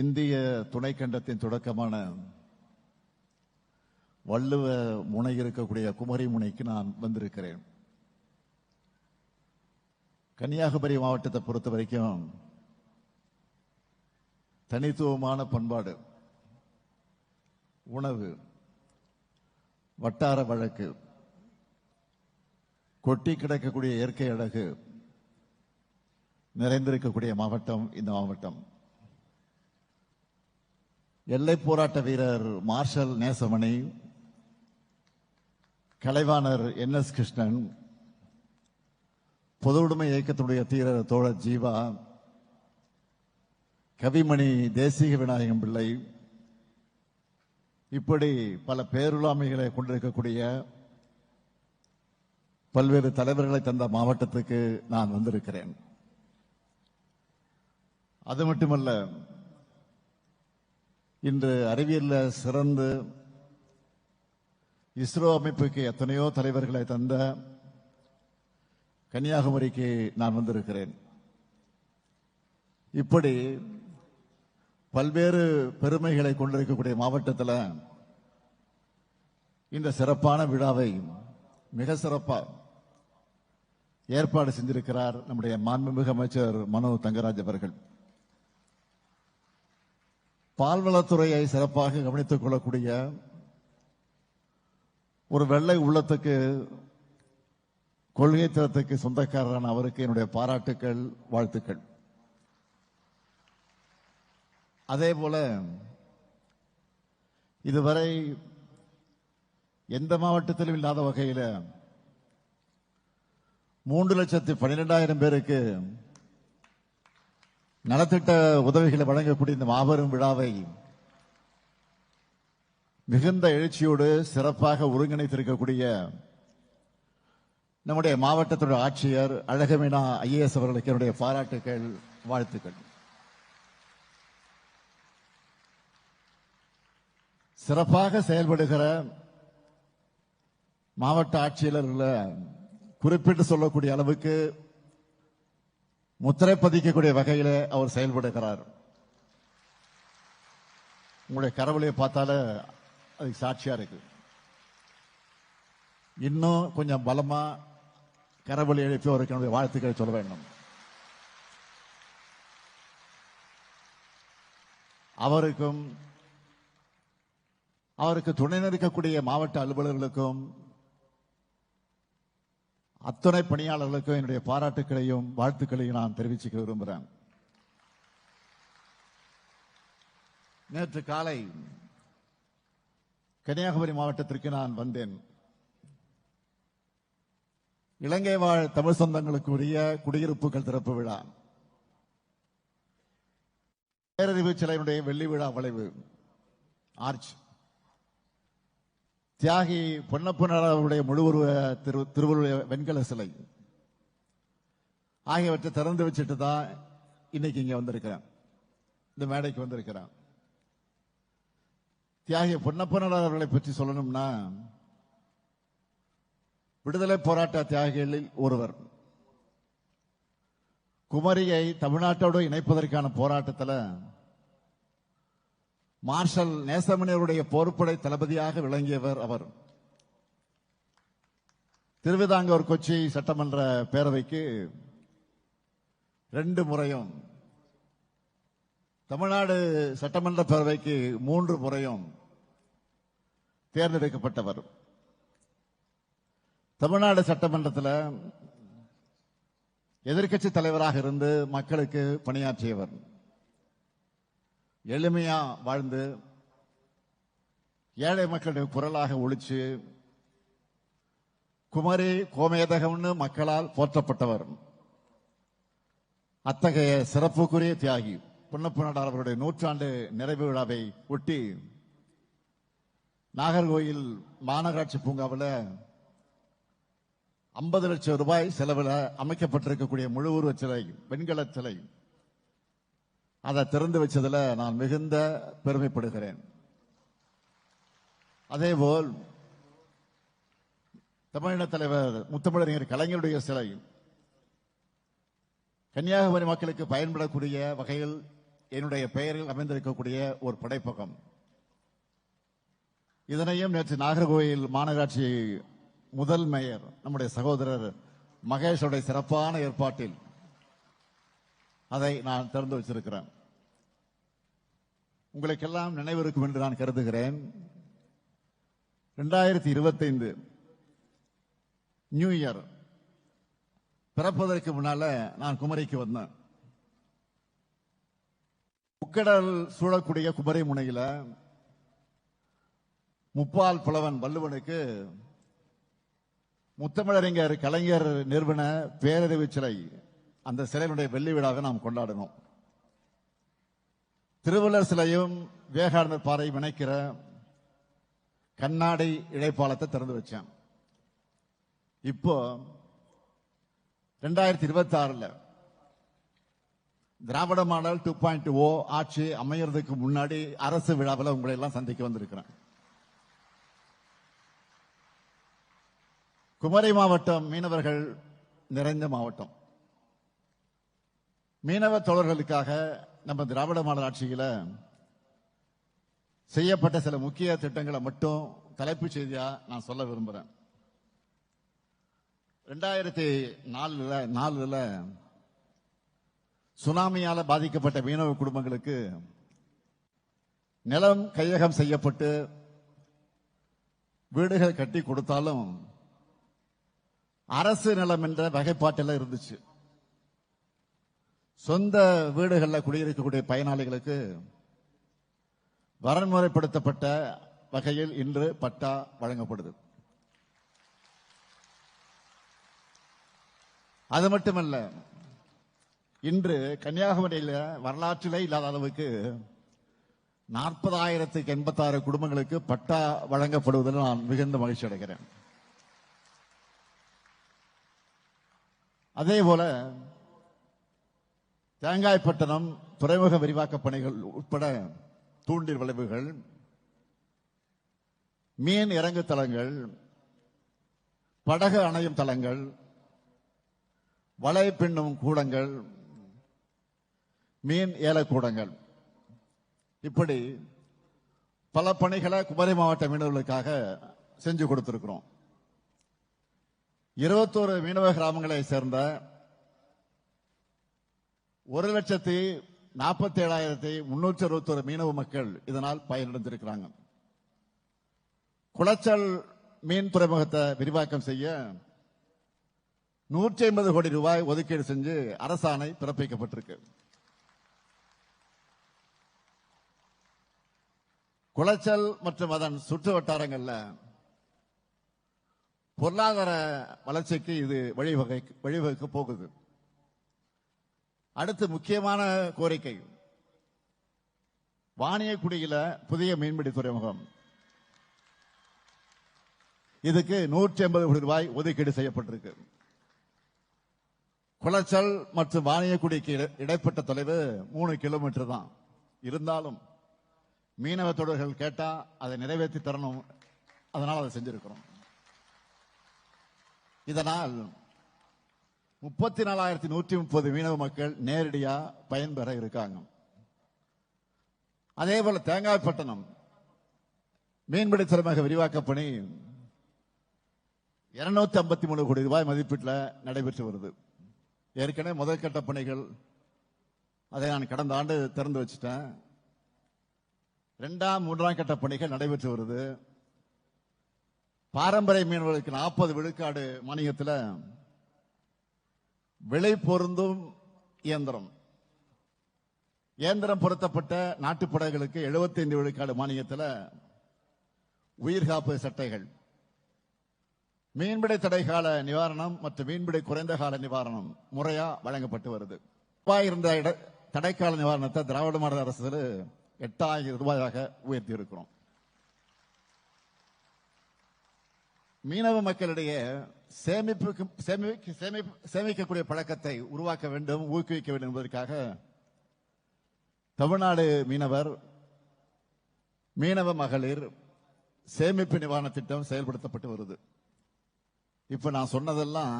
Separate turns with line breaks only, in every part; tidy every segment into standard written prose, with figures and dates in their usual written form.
இந்திய துணைக்கண்டத்தின் தொடக்கமான வள்ளுவ முனை இருக்கக்கூடிய குமரி முனைக்கு நான் வந்திருக்கிறேன். கன்னியாகுமரி மாவட்டத்தை பொறுத்த வரைக்கும் தனித்துவமான பண்பாடு, உணவு, வட்டார வழக்கு, கொட்டி கிடக்கக்கூடிய இயற்கை அழகு நிறைந்திருக்கக்கூடிய மாவட்டம் இந்த மாவட்டம். எல்லை போராட்ட வீரர் மார்ஷல் நேசமணி, கலைவாணர் NS கிருஷ்ணன், பொது உடைமை இயக்கத்துடைய தீரர் தோழர் ஜீவா, கவிமணி தேசிக விநாயகம் பிள்ளை, இப்படி பல பேருலாமைகளை கொண்டிருக்கக்கூடிய பல்வேறு தலைவர்களை தந்த மாவட்டத்துக்கு நான் வந்திருக்கிறேன். அது மட்டுமல்ல, இன்று அறிவியலில் சிறந்து இஸ்ரோ அமைப்புக்கு எத்தனையோ தலைவர்களை தந்த கன்னியாகுமரிக்கு நான் வந்திருக்கிறேன். இப்படி பல்வேறு பெருமைகளை கொண்டிருக்கக்கூடிய மாவட்டத்தில் இந்த சிறப்பான விழாவை மிக சிறப்பாக ஏற்பாடு செஞ்சிருக்கிறார் நம்முடைய மாண்புமிகு அமைச்சர் மனோ தங்கராஜ் அவர்கள். பால்வளத்துறையை சிறப்பாக கவனித்துக் கொள்ளக்கூடிய ஒரு வெள்ளை உள்ளத்துக்கு, கொள்கை தரத்துக்கு சொந்தக்காரரான அவருக்கு என்னுடைய பாராட்டுக்கள், வாழ்த்துக்கள். அதே போல இதுவரை எந்த மாவட்டத்திலும் இல்லாத வகையில் 3,12,000 பேருக்கு நலத்திட்ட உதவிகளை வழங்கக்கூடிய இந்த மாபெரும் விழாவை மிகுந்த எழுச்சியோடு சிறப்பாக ஒருங்கிணைத்திருக்கக்கூடிய நம்முடைய மாவட்டத்துடைய ஆட்சியர் அழகமீனா IAS அவர்களுக்கு என்னுடைய பாராட்டுக்கள், வாழ்த்துக்கள். சிறப்பாக செயல்படுகிற மாவட்ட ஆட்சியர்களை குறிப்பிட்டு சொல்லக்கூடிய அளவுக்கு முத்திரை பதிக்கக்கூடிய வகையில் அவர் செயல்படுகிறார். உங்களுடைய கரவலையை பார்த்தால அதுக்கு சாட்சியா இருக்கு. இன்னும் கொஞ்சம் பலமா கரவொலி எழுப்பி அவருக்கு என்னுடைய வாழ்த்துக்களை சொல்ல வேண்டும். அவருக்கு துணை நிற்கக்கூடிய மாவட்ட அலுவலர்களுக்கும் அத்துணை பணியாளர்களுக்கும் என்னுடைய பாராட்டுக்களையும் வாழ்த்துக்களையும் நான் தெரிவிச்சுக்க விரும்புகிறேன். நேற்று காலை கன்னியாகுமரி மாவட்டத்திற்கு நான் வந்தேன். இலங்கை வாழ் தமிழ் சொந்தங்களுக்கு உரிய குடியிருப்புகள் திறப்பு விழா, பேரறிவு சிலையினுடைய வெள்ளி விழா வளைவு ஆர்ச், தியாகி பொன்னப்பனுடைய முழு உருவ திருவள்ளுவ வெண்கல சிலை ஆகியவற்றை திறந்து வச்சுட்டு தான் இன்னைக்கு இங்க வந்திருக்கிறேன், இந்த மேடைக்கு வந்திருக்கிறேன். தியாகி பொன்னப்பனார் அவர்களை பற்றி சொல்லணும்னா விடுதலை போராட்ட தியாகிகளில் ஒருவர். குமரியை தமிழ்நாட்டோடு இணைப்பதற்கான போராட்டத்தில் மார்ஷல் நேசமணியருடைய போர்ப்படை தளபதியாக விளங்கியவர் அவர். திருவிதாங்கூர் கொச்சி சட்டமன்ற பேரவைக்கு 2 முறையும், தமிழ்நாடு சட்டமன்ற பேரவைக்கு 3 முறையும் தேர்ந்தெடுக்கப்பட்டவர். தமிழ்நாடு சட்டமன்றத்தில் எதிர்க்கட்சி தலைவராக இருந்து மக்களுக்கு பணியாற்றியவர். எளிமையா வாழ்ந்து ஏழை மக்களுடைய குரலாக ஒழிச்சு குமரி கோமேதகம்னு மக்களால் போற்றப்பட்டவர். அத்தகைய சிறப்புக்குரிய தியாகி பொன்னப்பனார் அவருடைய 100ஆண்டு நிறைவு விழாவை ஒட்டி நாகர்கோயில் மாநகராட்சி பூங்காவில் 50 லட்சம் ரூபாய் செலவில் அமைக்கப்பட்டிருக்கக்கூடிய முழு உருவ சிலை, வெண்கல சிலை, அதை திறந்து வச்சதில் நான் மிகுந்த பெருமைப்படுகிறேன். அதேபோல் தமிழின தலைவர் முத்தமிழறிஞர் கலைஞருடைய சிலை கன்னியாகுமரி மக்களுக்கு பயன்படக்கூடிய வகையில் என்னுடைய பெயரில் அமைந்திருக்கக்கூடிய ஒரு படைப்பகம். இதனையும் நேற்று நாகர்கோவில் மாநகராட்சி முதல் மேயர் நம்முடைய சகோதரர் மகேஷோடைய சிறப்பான ஏற்பாட்டில் அதை நான் திறந்து வச்சிருக்கிறேன். உங்களுக்கெல்லாம் நினைவிருக்கும் என்று நான் கருதுகிறேன். 2025 நியூ இயர் பிறப்பதற்கு முன்னால நான் குமரிக்கு வந்தேன். முக்கடல் சூழக்கூடிய குமரி முனையில முப்பால் புலவன் வள்ளுவனுக்கு முத்தமிழறிஞர் கலைஞர் நிறுவன பேரறிவு சிலை, அந்த சிலையினுடைய வெள்ளி விழாவை நாம் கொண்டாடணும். திருவள்ளுவர் சிலையும் விவேகானந்தர் பாறையும் இணைக்கிற கண்ணாடி இழைப்பாலத்தை திறந்து வச்சேன். இப்போ 2026 திராவிட மாடல் 2.0 ஆட்சி அமையறதுக்கு முன்னாடி அரசு விழாவில் உங்களை எல்லாம் சந்திக்க வந்திருக்கிறேன். குமரி மாவட்டம் மீனவர்கள் நிறைந்த மாவட்டம். மீனவ தோழர்களுக்காக நம்ம திராவிட மாடல் ஆட்சியில செய்யப்பட்ட சில முக்கிய திட்டங்களை மட்டும் தலைப்புச் செய்தியா நான் சொல்ல விரும்புறேன். 2004 சுனாமியால பாதிக்கப்பட்ட மீனவ குடும்பங்களுக்கு நிலம் கையகம் செய்யப்பட்டு வீடுகள் கட்டி கொடுத்தாலும் அரசு நிலம் என்ற வகைப்பாட்டில் இருந்துச்சு. சொந்த வீடுகளில் குடியிருக்கக்கூடிய பயனாளிகளுக்கு வரன்முறைப்படுத்தப்பட்ட வகையில் இன்று பட்டா வழங்கப்படுது. அது மட்டுமல்ல, இன்று கன்னியாகுமரியில் வரலாற்றிலே இல்லாத அளவுக்கு 40,086 குடும்பங்களுக்கு பட்டா வழங்கப்படுவதில் நான் மிகுந்த மகிழ்ச்சி அடைகிறேன். அதே போல தேங்காய்பட்டணம் துறைமுக விரிவாக்க பணிகள் உட்பட தூண்டில் விளைவுகள், மீன் இறங்கு தளங்கள், படகு அணையும் தளங்கள், வலை பின்னும் கூடங்கள், மீன் ஏலக்கூடங்கள், இப்படி பல பணிகளை குமரி மாவட்ட மீனவர்களுக்காக செஞ்சு கொடுத்திருக்கிறோம். 21 மீனவ கிராமங்களை சேர்ந்த 1,47,361 மீனவ மக்கள் இதனால் பயனடைந்திருக்கிறாங்க. குளச்சல் மீன் துறைமுகத்தை விரிவாக்கம் செய்ய 150 கோடி ரூபாய் ஒதுக்கீடு செஞ்சு அரசாணை பிறப்பிக்கப்பட்டிருக்கு. குளச்சல் மற்றும் அதன் சுற்று வட்டாரங்கள்ல பொருளாதார வளர்ச்சிக்கு இது வழிவகுக்க போகுது. அடுத்து முக்கியமான கோரிக்கை, வாணியக்குடியில புதிய மீன்பிடி துறைமுகம். இதுக்கு 150 கோடி ரூபாய் ஒதுக்கீடு செய்யப்பட்டிருக்கு. குளச்சல் மற்றும் வாணியக்குடிக்கு இடைப்பட்ட தொலைவு 3 கிலோமீட்டர் தான். இருந்தாலும் மீனவ தொழில்கள் கேட்டா அதை நிறைவேற்றி தரணும், அதனால் அதை செஞ்சிருக்கிறோம். இதனால் 34,130 மீனவ மக்கள் நேரடியா பயன்பெற இருக்காங்க. அதே போல தேங்காய்பட்டணம் மீன்பிடி துறைமுக விரிவாக்க பணி 253 கோடி ரூபாய் மதிப்பீட்டில் நடைபெற்று வருது. ஏற்கனவே முதல் கட்ட பணிகள் அதை நான் கடந்த ஆண்டு திறந்து வச்சுட்டேன். 2ஆம் 3ஆம் கட்ட பணிகள் நடைபெற்று வருது. பாரம்பரிய மீனவர்களுக்கு 40 விழுக்காடு மானியத்தில் விலை பொருந்தும் இயந்திரம் பொருத்தப்பட்ட நாட்டுப்படைகளுக்கு 75 விழுக்காடு மானியத்தில் உயிர்காப்பு சட்டைகள், மீன்பிடி தடைகால நிவாரணம் மற்றும் மீன்பிடி குறைந்த கால நிவாரணம் முறையா வழங்கப்பட்டு வருது. இருந்த தடைக்கால நிவாரணத்தை திராவிட மாடல் அரசு 8,000 ரூபாயாக உயர்த்தி இருக்கிறோம். மீனவ மக்களிடையே சேமிக்கக்கூடிய பழக்கத்தை உருவாக்க வேண்டும், ஊக்குவிக்க வேண்டும் என்பதற்காக தமிழ்நாடு மீனவ மகளிர் சேமிப்பு நிவாரண திட்டம் செயல்படுத்தப்பட்டு வருது. இப்ப நான் சொன்னதெல்லாம்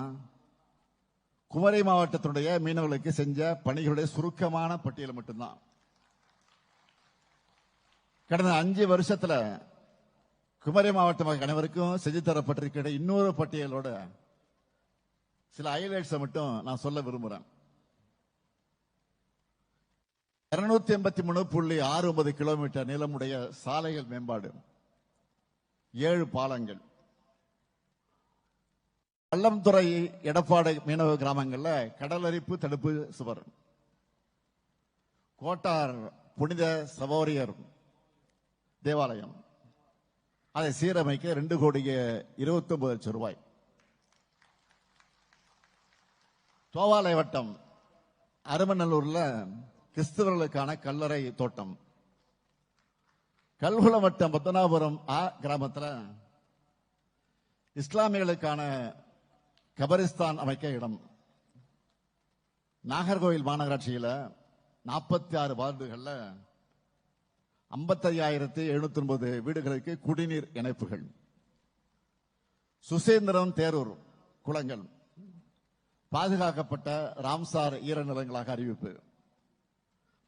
குமரி மாவட்டத்தினுடைய மீனவர்களுக்கு செஞ்ச பணிகளுடைய சுருக்கமான பட்டியல் மட்டும்தான். கடந்த 5 வருஷத்துல குமரி மாவட்ட மக்கள் அனைவருக்கும் செஞ்சு தரப்பட்டிருக்கிற இன்னொரு பட்டியலோட சில ஹைலைட்ஸ் மட்டும் நான் சொல்ல விரும்புறேன். 283.69 கிலோமீட்டர் நீளமுடைய சாலைகள் மேம்பாடு, 7 பாலங்கள், பள்ளம்துறை எடப்பாடி மீனவ கிராமங்கள்ல கடலரிப்பு தடுப்பு சுவர், கோட்டார் புனித சவோரியர் தேவாலயம், அதை சீரமைக்க 2,29,00,000 ரூபாய். தோவாலை வட்டம் அருமநல்லூர்ல கிறிஸ்தவர்களுக்கான கல்லறை தோட்டம், கல்குளம் வட்டம் பத்மநாபபுரம் கிராமத்தில் இஸ்லாமியர்களுக்கான கபரிஸ்தான் அமைக்க இடம், நாகர்கோவில் மாநகராட்சியில் 46 வார்டுகள்ல 55,709 வீடுகளுக்கு குடிநீர் இணைப்புகள், சுசேந்திரம் தேரூர் குளங்கள் பாதுகாக்கப்பட்ட ராம்சார் ஈரநிலங்களாக அறிவிப்பு,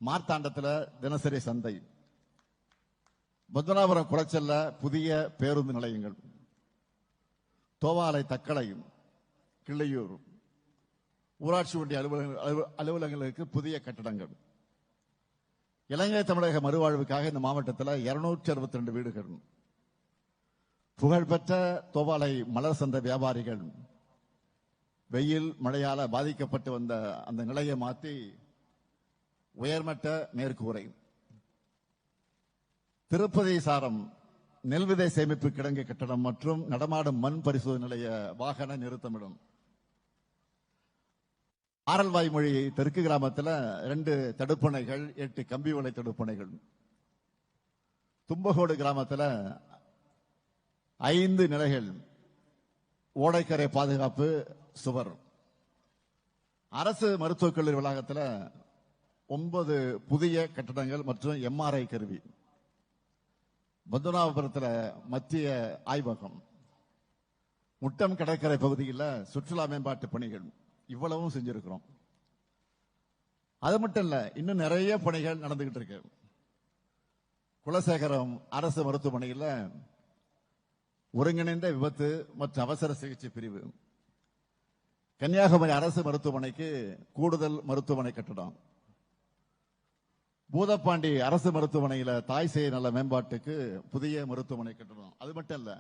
மார்த்தாண்டத்தில் தினசரி சந்தை, பத்மநாபபுரம் குளச்சல்ல புதிய பேருந்து நிலையங்கள், தோவாலை தக்கலை கிள்ளையூர் ஊராட்சி ஒன்றிய அலுவலகங்களுக்கு புதிய கட்டடங்கள், இலங்கை தமிழக மறுவாழ்வுக்காக இந்த மாவட்டத்தில் 262 வீடுகள், புகழ்பெற்ற தோவாலை மலர் சந்தை வியாபாரிகள் வெயில் மழையால பாதிக்கப்பட்டு வந்த அந்த நிலையை மாற்றி உயர்மட்ட மேற்கூரை, திருப்பதி சாரம் நெல் விதை சேமிப்பு கிடங்கு கட்டடம் மற்றும் நடமாடும் மண் பரிசோதனை நிலைய வாகன நிறுத்தமிடும், ஆரல்வாய்மொழி தெற்கு கிராமத்தில் 2 தடுப்பணைகள், 8 கம்பி வலை தடுப்பணைகள், தும்பகோடு கிராமத்தில் 5 நிலைகள் ஓடைக்கரை பாதுகாப்பு சுவர், அரசு மருத்துவக் கல்லூரி வளாகத்தில் 9 புதிய கட்டடங்கள் மற்றும் எம்ஆர்ஐ கருவி, பத்மநாபபுரத்தில் மத்திய ஆய்வகம், முட்டம் கடற்கரை பகுதியில் சுற்றுலா மேம்பாட்டு பணிகள், இவ்வளவும் செஞ்சிருக்கிறோம். அது மட்டும் இல்ல, இன்னும் நிறைய பணிகள் நடந்துகிட்டு இருக்கு. குலசேகரம் அரசு மருத்துவமனையில் ஒருங்கிணைந்த விபத்து மற்றும் அவசர சிகிச்சை பிரிவு, கன்னியாகுமரி அரசு மருத்துவமனைக்கு கூடுதல் மருத்துவமனை கட்டடம், பூதப்பாண்டி அரசு மருத்துவமனையில் தாய் சேய் நல மேம்பாட்டுக்கு புதிய மருத்துவமனை கட்டடம். அது மட்டும் இல்ல,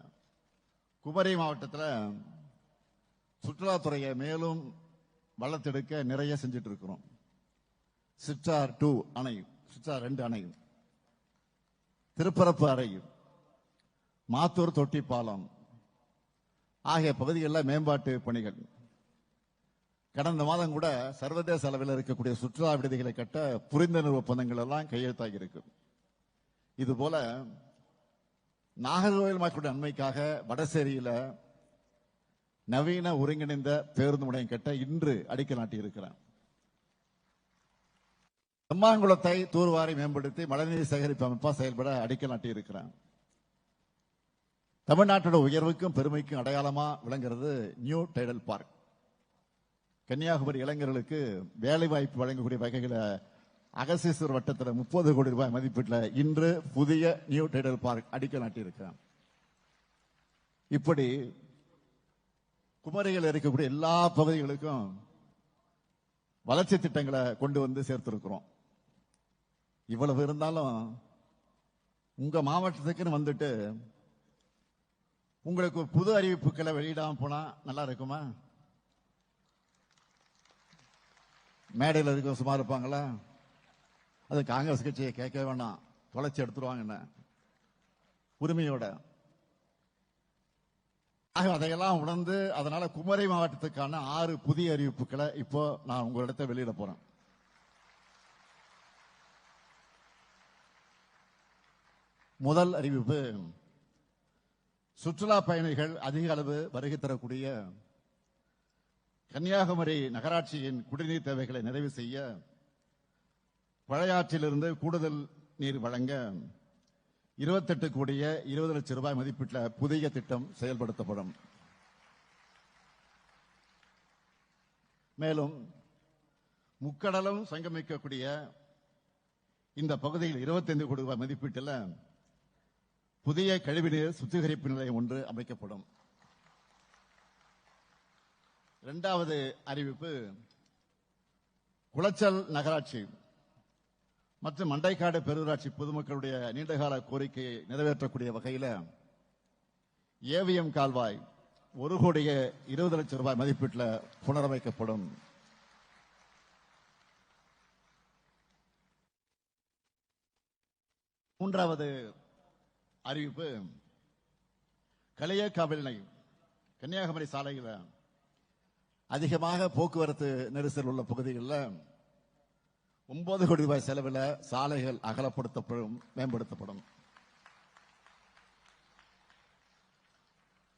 குமரி மாவட்டத்தில் சுற்றுலாத்துறையை மேலும் வளர்த்தெடுக்க நிறைய செஞ்சுட்டு இருக்கிறோம். சிற்றார் 2 அணை, சிற்றார் 2 அணை, திருப்பரப்பு அணை, மாத்தூர் தொட்டி பாலம் ஆகிய பகுதிகளில் மேம்பாட்டு பணிகள். கடந்த மாதம் கூட சர்வதேச அளவில் இருக்கக்கூடிய சுற்றுலா விடுதிகளை கட்ட புரிந்துணர்வு ஒப்பந்தங்கள் எல்லாம் கையெழுத்தாகி இருக்கு. இதுபோல நாகர்கோவில் மக்களுடைய நன்மைக்காக வடசேரியில நவீன ஒருங்கிணைந்த பேருந்து முனையம் கட்ட இன்று அடிக்கல் நாட்டி இருக்கிறார். செம்மாங்குளத்தை தூர்வாரி மேம்படுத்தி மழைநீர் சேகரிப்பு அமைப்பா செயல்பட அடிக்கல் நாட்டி இருக்கிறார். தமிழ்நாட்டோட உயர்வுக்கும் பெருமைக்கும் அடையாளமா விளங்குறது நியூ டைடல் பார்க். கன்னியாகுமரி இளைஞர்களுக்கு வேலை வாய்ப்பு வழங்கக்கூடிய வகைகளை அகசீஸ்வர் வட்டத்தில் 30 கோடி ரூபாய் மதிப்பீட்டில் இன்று புதிய நியூ டைடல் பார்க் அடிக்கல் நாட்டி இருக்கிறார். இப்படி குமரியில் இருக்கக்கூடிய எல்லா பகுதிகளுக்கும் வளர்ச்சி திட்டங்களை கொண்டு வந்து சேர்த்திருக்கிறோம். இவ்வளவு இருந்தாலும் உங்க மாவட்டத்துக்குன்னு வந்துட்டு உங்களுக்கு புது அறிவிப்புகளை வெளியிடாம போனா நல்லா இருக்குமா? மேடையில் இருக்க சும்மா இருப்பாங்களா? அது காங்கிரஸ் கட்சியை கேட்க வேண்டாம், தொலைச்சி எடுத்துருவாங்க உரிமையோட. அதையெல்லாம் உணர்ந்து அதனால குமரி மாவட்டத்துக்கான 6 புதிய அறிவிப்புகளை இப்போ நான் உங்களிடத்தை வெளியிட போறேன். முதல் அறிவிப்பு, சுற்றுலா பயணிகள் அதிக அளவு வருகை தரக்கூடிய கன்னியாகுமரி நகராட்சியின் குடிநீர் தேவைகளை நிறைவு செய்ய பழையாற்றிலிருந்து கூடுதல் நீர் வழங்க 28 கோடியே 20 லட்சம் ரூபாய் மதிப்பீட்டில் புதிய திட்டம் செயல்படுத்தப்படும். மேலும் முக்கடலும் சங்கமிக்கக்கூடிய இந்த பகுதியில் 25 கோடி ரூபாய் மதிப்பீட்டில் புதிய கழிவுநீர் சுத்திகரிப்பு நிலையம் ஒன்று அமைக்கப்படும். இரண்டாவது அறிவிப்பு, குளச்சல் நகராட்சி மற்றும் மண்டைக்காடு பேரூராட்சி பொதுமக்களுடைய நீண்டகால கோரிக்கையை நிறைவேற்றக்கூடிய வகையில் ஏவிஎம் கால்வாய் 1,20,00,000 ரூபாய் மதிப்பீட்டில் புனரமைக்கப்படும். மூன்றாவது அறிவிப்பு, களியக்காவிளை கன்னியாகுமரி சாலையில் அதிகமாக போக்குவரத்து நெரிசல் உள்ள பகுதிகளில் 9 கோடி ரூபாய் செலவில் சாலைகள் அகலப்படுத்தப்படும், மேம்படுத்தப்படும்.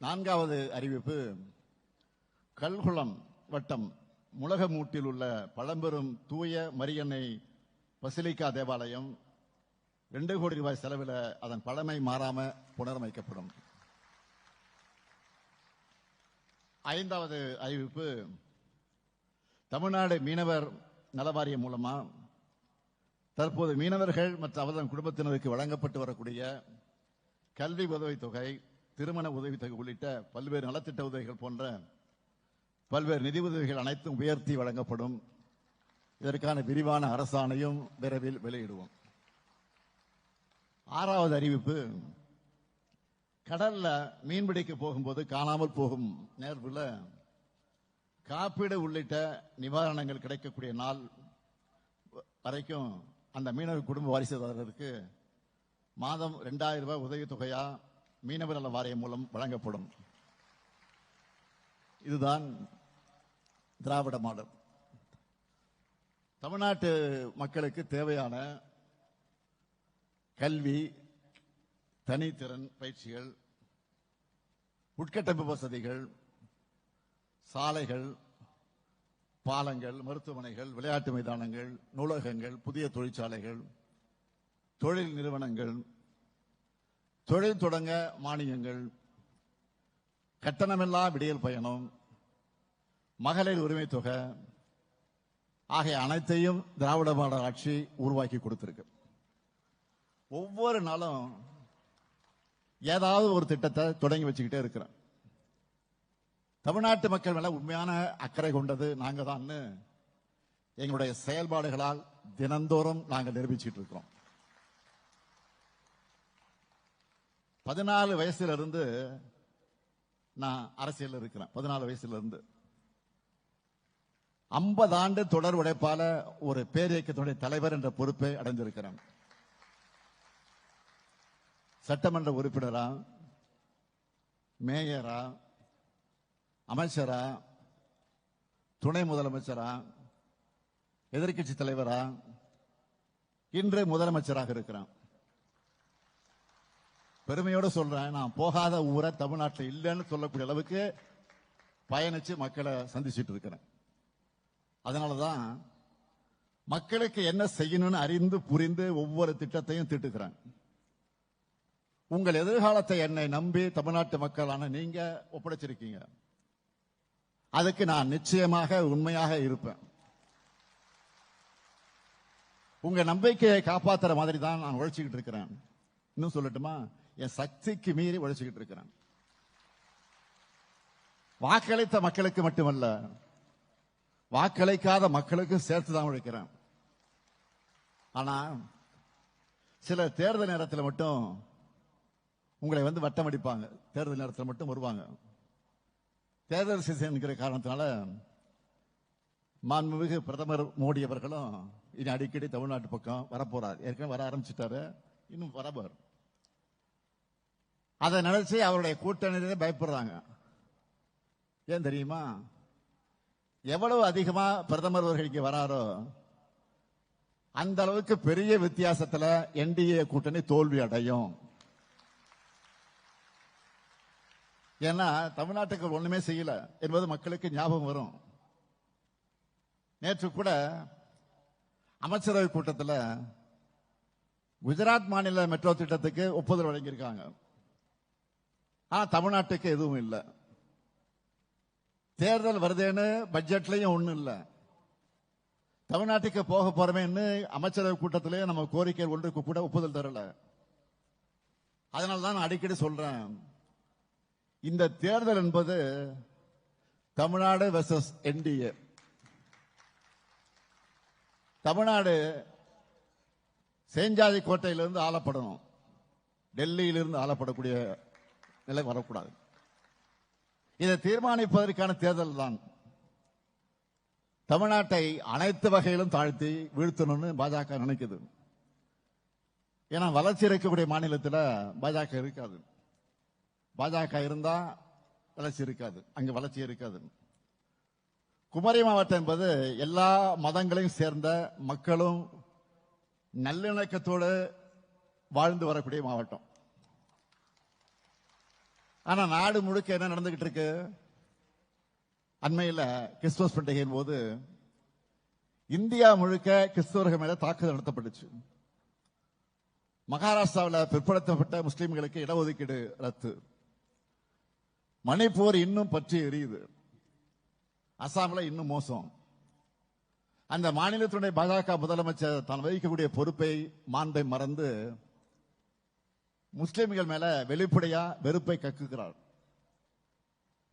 நான்காவது அறிவிப்பு, கல்குளம் வட்டம் முளகமூட்டில் உள்ள பழம்பெரும் தூய மரியன்னை பசிலிக்கா தேவாலயம் 2 கோடி ரூபாய் செலவில் அதன் பழமை மாறாம புனரமைக்கப்படும். ஐந்தாவது அறிவிப்பு, தமிழ்நாடு மீனவர் நலவாரியம் மூலமா தற்போது மீனவர்கள் மற்றும் அவர்தன் குடும்பத்தினருக்கு வழங்கப்பட்டு வரக்கூடிய கல்வி உதவித்தொகை, திருமண உதவித்தொகை உள்ளிட்ட பல்வேறு நலத்திட்ட உதவிகள் போன்ற பல்வேறு நிதி உதவிகள் அனைத்தும் உயர்த்தி வழங்கப்படும். இதற்கான விரிவான அரசாணையும் விரைவில் வெளியிடுவோம். ஆறாவது அறிவிப்பு, கடல்ல மீன்பிடிக்க போகும்போது காணாமல் போகும் நேர்வுல காப்பீடு உள்ளிட்ட நிவாரணங்கள் கிடைக்கக்கூடிய நாள் வரைக்கும் அந்த மீனவ குடும்ப வாரிசுதாரருக்கு மாதம் 2,000 ரூபாய் உதவித்தொகையா மீனவர் நல வாரியம் மூலம் வழங்கப்படும். இதுதான் திராவிட மாடல். தமிழ்நாட்டு மக்களுக்கு தேவையான கல்வி, தனித்திறன் பயிற்சிகள், உட்கட்டமைப்பு வசதிகள், சாலைகள், பாலங்கள், மருத்துவமனைகள், விளையாட்டு மைதானங்கள், நூலகங்கள், புதிய தொழிற்சாலைகள், தொழில் நிறுவனங்கள், தொழில் தொடங்க மானியங்கள், கட்டணமில்லா விடியல் பயணம், மகளிர் உரிமை தொகை ஆகிய அனைத்தையும் திராவிட மாடல் ஆட்சி உருவாக்கி கொடுத்திருக்கு. ஒவ்வொரு நாளும் ஏதாவது ஒரு திட்டத்தை தொடங்கி வச்சுக்கிட்டே இருக்கிறேன். தமிழ்நாட்டு மக்கள் மேல உண்மையான அக்கறை கொண்டது நாங்க தான் எங்களுடைய செயல்பாடுகளால் தினந்தோறும் நாங்கள் நிரூபிச்சுட்டு இருக்கிறோம். 14 வயசுல இருந்து நான் அரசியல் இருக்கிறேன். 14 வயசுல இருந்து 50 ஆண்டு தொடர் உழைப்பால ஒரு பேரியக்கத்தினுடைய தலைவர் என்ற பொறுப்பை அடைந்திருக்கிறேன். சட்டமன்ற உறுப்பினரா, மேயரா, அமைச்சரா, துணை முதலமைச்சரா, எதிர்கட்சி தலைவரா, இன்று முதலமைச்சராக இருக்கிறான். பெருமையோடு சொல்றேன், நான் போகாத ஊரை தமிழ்நாட்டில் இல்லைன்னு சொல்லக்கூடிய அளவுக்கு பயணிச்சு மக்களை சந்திச்சுட்டு இருக்கிறேன். அதனாலதான் மக்களுக்கு என்ன செய்யணும்னு அறிந்து புரிந்து ஒவ்வொரு திட்டத்தையும் தீட்டுக்கிறேன். உங்கள் எதிர்காலத்தை என்னை நம்பி தமிழ்நாட்டு மக்களான நீங்க ஒப்படைச்சிருக்கீங்க. அதுக்கு நான் நிச்சயமாக உண்மையாக இருப்பேன். உங்க நம்பிக்கையை காப்பாத்துற மாதிரி தான் நான் உழைச்சிக்கிட்டு இருக்கிறேன். இன்னும் சொல்லட்டுமா, என் சக்திக்கு மீறி உழைச்சிக்கிட்டு இருக்கிறேன். வாக்களித்த மக்களுக்கு மட்டுமல்ல, வாக்களிக்காத மக்களுக்கு சேர்த்துதான் உழைக்கிறேன். ஆனா சில தேர்தல் நேரத்தில் மட்டும் உங்களை வந்து வட்டம் அடிப்பாங்க. தேர்தல் நேரத்தில் மட்டும் வருவாங்க. தேர்தல் சீசன் காரணத்தினால மாண்புமிகு பிரதமர் மோடி அவர்களும் இனி அடிக்கடி தமிழ்நாட்டு பக்கம் வரப்போறார். ஏற்கனவே வர ஆரம்பிச்சுட்டாரு, இன்னும் வரப்போர். அதை நினைச்சு அவருடைய கூட்டணியிலே பயப்படுறாங்க. ஏன் தெரியுமா? எவ்வளவு அதிகமா பிரதமர் அவர்கள் இங்க வராரோ அந்த அளவுக்கு பெரிய வித்தியாசத்துல என்டிஏ கூட்டணி தோல்வி அடையும். ஏன்னா தமிழ்நாட்டுக்கு ஒண்ணுமே செய்யல என்பது மக்களுக்கு ஞாபகம் வரும். நேற்று கூட அமைச்சரவை கூட்டத்தில் குஜராத் மாநில மெட்ரோ திட்டத்துக்கு ஒப்புதல் வழங்கியிருக்காங்க. ஆனா தமிழ்நாட்டுக்கு எதுவும் இல்லை. தேர்தல் வருதேன்னு பட்ஜெட்லயும் ஒண்ணும் இல்லை. தமிழ்நாட்டுக்கு போக போறமே அமைச்சரவை கூட்டத்திலே நம்ம கோரிக்கை ஒன்றுக்கு கூட ஒப்புதல் தரல. அதனால தான் நான் அடிக்கடி சொல்றேன், இந்த தேர்தல் என்பது தமிழ்நாடு வெர்சஸ் என்டிஏ. தமிழ்நாடு சேஞ்சாதி கோட்டையிலிருந்து ஆளப்படணும், டெல்லியிலிருந்து ஆளப்படக்கூடிய நிலை வரக்கூடாது. இதை தீர்மானிப்பதற்கான தேர்தல் தான். தமிழ்நாட்டை அனைத்து வகையிலும் தாழ்த்தி வீழ்த்தணும்னு பாஜக நினைக்குது. ஏன்னா வளர்ச்சி இருக்கக்கூடிய மாநிலத்தில் பாஜக இருக்காது. பாஜக இருந்தா வளர்ச்சி இருக்காது, அங்க வளர்ச்சி இருக்காது. குமரி மாவட்டம் என்பது எல்லா மதங்களையும் சேர்ந்த மக்களும் நல்லிணக்கத்தோடு வாழ்ந்து வரக்கூடிய மாவட்டம். ஆனா நாடு முழுக்க என்ன நடந்துகிட்டு இருக்கு? அண்மையில் கிறிஸ்துமஸ் பண்டிகையின் போது இந்தியா முழுக்க கிறிஸ்தவர்கள் மேல தாக்குதல் நடத்தப்பட்டுச்சு. மகாராஷ்டிராவில் பிற்படுத்தப்பட்ட முஸ்லிம்களுக்கு இடஒதுக்கீடு ரத்து. மணிப்பூர் இன்னும் பற்றி எரியுது. அசாமில் இன்னும் மோசம். அந்த மாநிலத்தினுடைய பாஜக முதலமைச்சர் தான் வகிக்கக்கூடிய பொறுப்பை மாண்பை மறந்து முஸ்லிம்கள் மேல வெளிப்படையா வெறுப்பை கக்குகிறார்.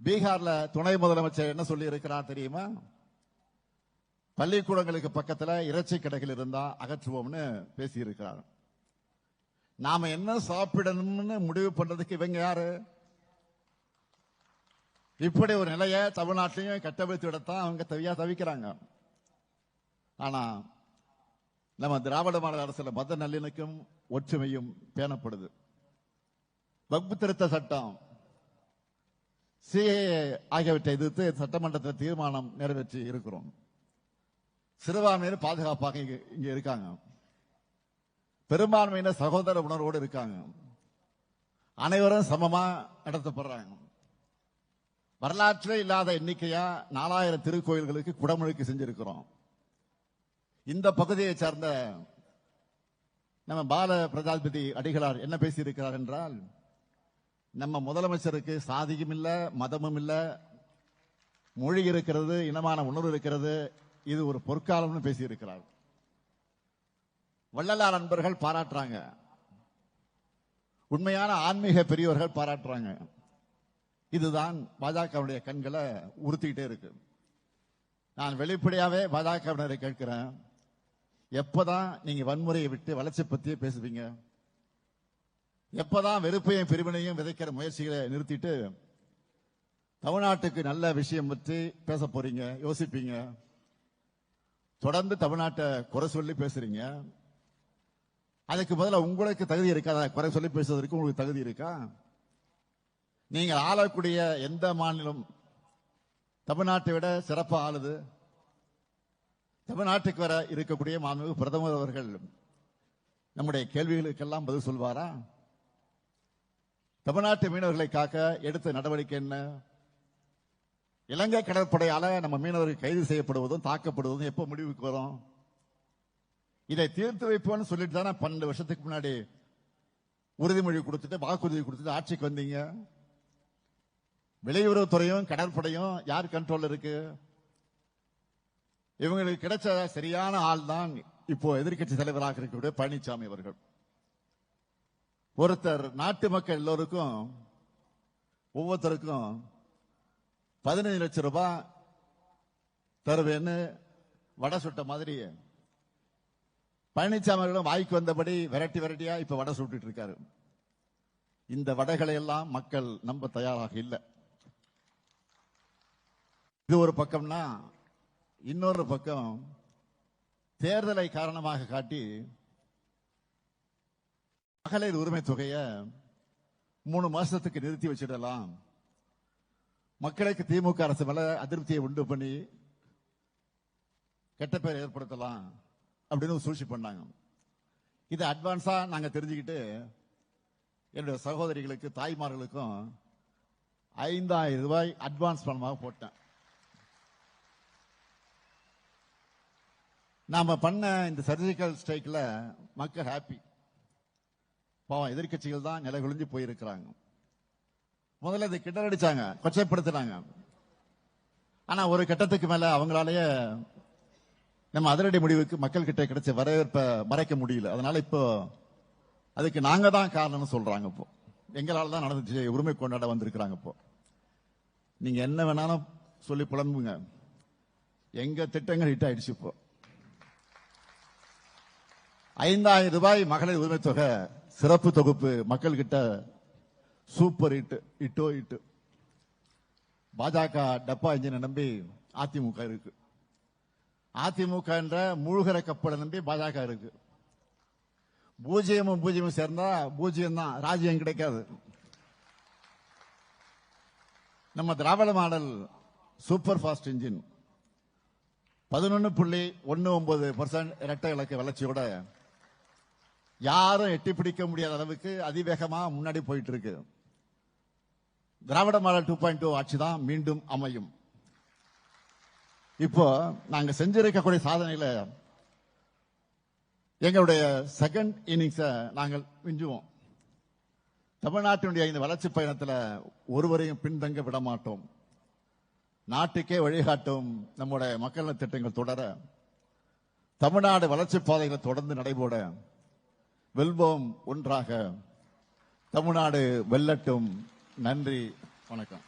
பீகார்ல துணை முதலமைச்சர் என்ன சொல்லி இருக்கிறார் தெரியுமா? பள்ளிக்கூடங்களுக்கு பக்கத்தில் இறைச்சி கடைகள் இருந்தா அகற்றுவோம்னு பேசி இருக்கிறார். நாம என்ன சாப்பிடணும்னு முடிவு பண்றதுக்கு இவங்க யாரு? இப்படி ஒரு நிலையை தமிழ்நாட்டிலையும் கட்டமைத்து விடத்தான் அவங்க தவிக்கிறாங்க. ஆனா நம்ம திராவிட மாடல் அரசுல மத நல்லிணக்கம் ஒற்றுமையும் பேணப்படுது. வக்பு திருத்த சட்டம், சிஏஏ ஆகியவற்றை எதிர்த்து சட்டமன்றத்தில் தீர்மானம் நிறைவேற்றி இருக்கிறோம். சிறுபான்மையினர் பாதுகாப்பாக இங்க இருக்காங்க. பெரும்பான்மையினர் சகோதர உணர்வோடு இருக்காங்க. அனைவரும் சமமா நடத்தப்படுறாங்க. வரலாற்றிலே இல்லாத எண்ணிக்கையா 4000 திருக்கோயில்களுக்கு குடமுழுக்கு செஞ்சிருக்கிறோம். இந்த பகுதியை சார்ந்த நம்ம பால பிரஜாபதி அடிகளார் என்ன பேசியிருக்கிறார் என்றால், நம்ம முதலமைச்சருக்கு சாதியும் இல்ல, மதமும் இல்ல, மொழி இருக்கிறது, இனமான உணர்வு இருக்கிறது, இது ஒரு பொற்காலம்னு பேசியிருக்கிறார். வள்ளலார் அன்பர்கள் பாராட்டுறாங்க, உண்மையான ஆன்மீக பெரியவர்கள் பாராட்டுறாங்க. இதுதான் பாஜகவுடைய கண்களை உறுத்திக்கிட்டே இருக்கு. நான் வெளிப்படையாவே பாஜகவினரை கேட்கிறேன், எப்பதான் நீங்க வன்முறையை விட்டு வளர்ச்சி பத்தியே பேசுவீங்க? எப்பதான் வெறுப்பையும் பிரிவினையும் விதைக்கிற முயற்சிகளை நிறுத்திட்டு தமிழ்நாட்டுக்கு நல்ல விஷயம் பற்றி பேச போறீங்க, யோசிப்பீங்க? தொடர்ந்து தமிழ்நாட்டை குறை சொல்லி பேசுறீங்க. அதுக்கு பதிலாக உங்களுக்கு தகுதி இருக்கா? குறை சொல்லி பேசுவதற்கு உங்களுக்கு தகுதி இருக்கா? நீங்கள் ஆளக்கூடிய எந்த மாநிலம் தமிழ்நாட்டை விட சிறப்பா ஆளுது? தமிழ்நாட்டுக்கு வர இருக்கக்கூடிய மாண்புமிகு பிரதமர் அவர்கள் நம்முடைய கேள்விகளுக்கெல்லாம் பதில் சொல்வாரா? தமிழ்நாட்டு மீனவர்களை காக்க எடுத்த நடவடிக்கை என்ன? இலங்கை கடற்படையால நம்ம மீனவர்கள் கைது செய்யப்படுவதும் தாக்கப்படுவதும் எப்ப முடிவுக்கு வரும்? இதை தீர்த்து வைப்போம்னு சொல்லிட்டு தானே 12 வருஷத்துக்கு முன்னாடி உறுதிமொழி கொடுத்துட்டு வாக்குறுதி கொடுத்துட்டு ஆட்சிக்கு வந்தீங்க. வெளியுறவுத்துறையும் கடற்படையும் யார் கண்ட்ரோல் இருக்கு? இவங்களுக்கு கிடைச்ச சரியான ஆள் தான் இப்போ எதிர்க்கட்சி தலைவராக இருக்கக்கூடிய பழனிசாமி அவர்கள். ஒருத்தர் நாட்டு மக்கள் எல்லோருக்கும் ஒவ்வொருத்தருக்கும் 15 லட்சம் ரூபாய் தருவேன்னு வடை சுட்ட மாதிரி பழனிசாமி அவர்களும் வாய்க்கு வந்தபடி விரட்டியா இப்ப வடை சுட்டு இருக்காரு. இந்த வடைகளை எல்லாம் மக்கள் நம்ப தயாராக இல்லை. இது ஒரு பக்கம்னா, இன்னொரு பக்கம் தேர்தலை காரணமாக காட்டி மகளிர் உரிமை தொகையை 3 மாசத்துக்கு நிறுத்தி வச்சிடலாம், மக்களுக்கு திமுக அரசு மேல அதிருப்தியை உண்டு பண்ணி கெட்ட பேர் ஏற்படுத்தலாம் அப்படின்னு சூழ்ச்சி பண்ணாங்க. இதை அட்வான்ஸா நாங்க தெரிஞ்சுக்கிட்டு என்னுடைய சகோதரிகளுக்கு தாய்மார்களுக்கும் 5000 ரூபாய் அட்வான்ஸ் பணமாக போட்டேன். நாம பண்ண இந்த சர்ஜிக்கல் ஸ்ட்ரைக்ல மக்கள் ஹாப்பி. பாவம் எதிர்கட்சிகள் தான் நிலை குளிஞ்சு போயிருக்கிறாங்க. முதல்ல இதை கிண்டலடிச்சாங்க, கொச்சைப்படுத்தினாங்க. ஆனா ஒரு கட்டத்துக்கு மேல அவங்களாலேயே நம்ம அதிரடி முடிவுக்கு மக்கள் கிட்ட கிடைச்ச வரவேற்பை மறைக்க முடியல. அதனால இப்போ அதுக்கு நாங்க தான் காரணம்னு சொல்றாங்க. இப்போ எங்களால தான் நடந்துச்சு, உரிமை கொண்டாட வந்திருக்கிறாங்க. இப்போ நீங்க என்ன வேணாலும் சொல்லி புலம்புங்க, எங்க திட்டங்கள் ஹிட் ஆயிடுச்சு. இப்போ 5000 ரூபாய் மகளிர் உரிமை தொகை சிறப்பு தொகுப்பு மக்கள் கிட்ட சூப்பர் ஹிட், இட்டோ இட்டு. பாஜக டப்பா இன்ஜினை நம்பி அதிமுக இருக்கு, அதிமுக என்ற மூழ்கிற கப்பலை நம்பி பாஜக இருக்கு. பூஜ்ஜியமும் பூஜ்ஜியமும் சேர்ந்தா பூஜ்ஜியம் தான், ராஜ்யம் கிடைக்காது. நம்ம திராவிட மாடல் சூப்பர் ஃபாஸ்ட் இன்ஜின் 11.19% இரட்டை இலக்க வளர்ச்சியோட யாரும் எட்டி பிடிக்க முடியாத அளவுக்கு அதிவேகமா முன்னாடி போயிட்டு இருக்கு. திராவிட மாடல் 2.0 ஆட்சி தான் மீண்டும் அமையும். இப்போ நாங்க செஞ்சிருக்கக்கூடிய சாதனையில எங்களுடைய செகண்ட் இன்னிங்ஸ நாங்கள் விஞ்சுவோம். தமிழ்நாட்டினுடைய இந்த வளர்ச்சி பயணத்தில் ஒருவரையும் பின்தங்க விட மாட்டோம். நாட்டுக்கே வழிகாட்டும் நம்முடைய மக்கள் நல திட்டங்கள் தொடர, தமிழ்நாடு வளர்ச்சி பாதைகளை தொடர்ந்து நடைபோட, வெல்வோம் ஒன்றாக, தமிழ்நாடு வெல்லட்டும். நன்றி, வணக்கம்.